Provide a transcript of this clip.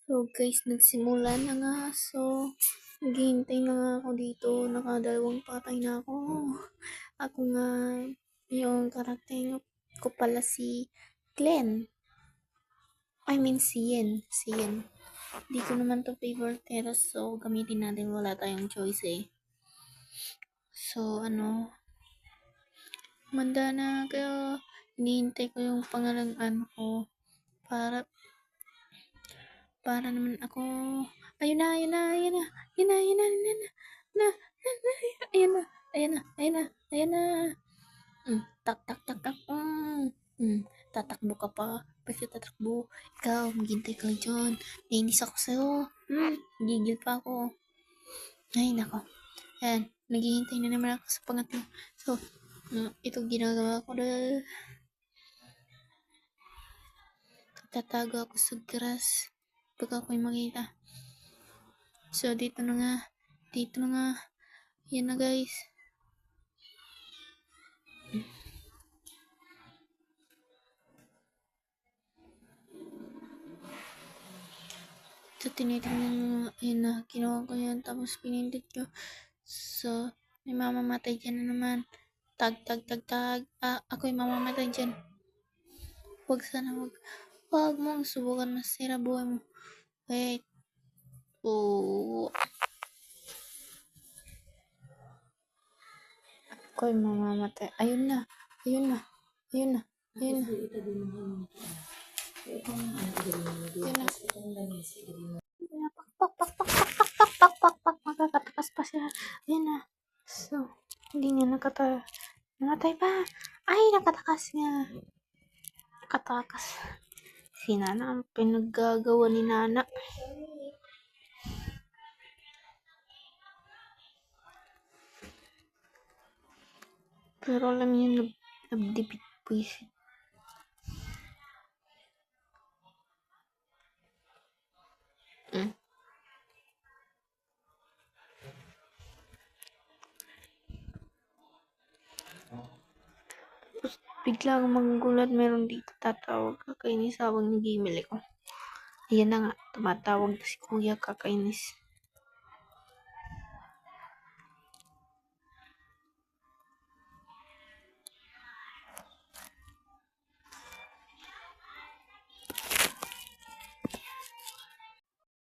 So guys, nagsimula na nga. So, naghihintay na nga ako dito. Nakadalawang patay na ako. Ako nga, yung karakter ko pala si Glenn. I mean si Yen. Si Yen. Di ko naman to favorite pero so gamitin natin, wala tayong choice eh. So manda na kaya hinihintay ko yung pangalan ko para naman ako. Ayun na, ayun na, ayun na, ayun na, ayun na, ayun na, ayun na, ayun na, ayun na, ayun na. Tak, tak, tak, tak. Tatakbo ka pa. Bakit tatakbo? Ikaw, maghintay ka dyan. Nainis ako sa'yo. Gigil pa ako. Ay, nako. Ayan, naghihintay na naman ako sa pangatlo. So, ito ginagawa ko dahil tatago ako sa grass pag ako'y makita. So, dito na nga. Yan na guys. So, tinitingnan mo, ayun na, kinuha ko yan, tapos pinindot ko. So, may mamamatay dyan na naman. Tag. Ako'y mamamatay dyan. Huwag mong subukan masira buhay mo. Wait. Oh. Ako'y mamamatay. Ayun na. Makakatakas pa siya. Ayun na. So, hindi nga namatay pa. Ay, nakatakas nga. Nakatakas. Si Nana ang pinaggagawa ni Nana. Pero alam niyo, nagdipit puwisit. Biglang magugulat, meron dito tatawag, kakainis habang nag-email ako. Ayan na nga, tumatawag na si Kuya, kakainis.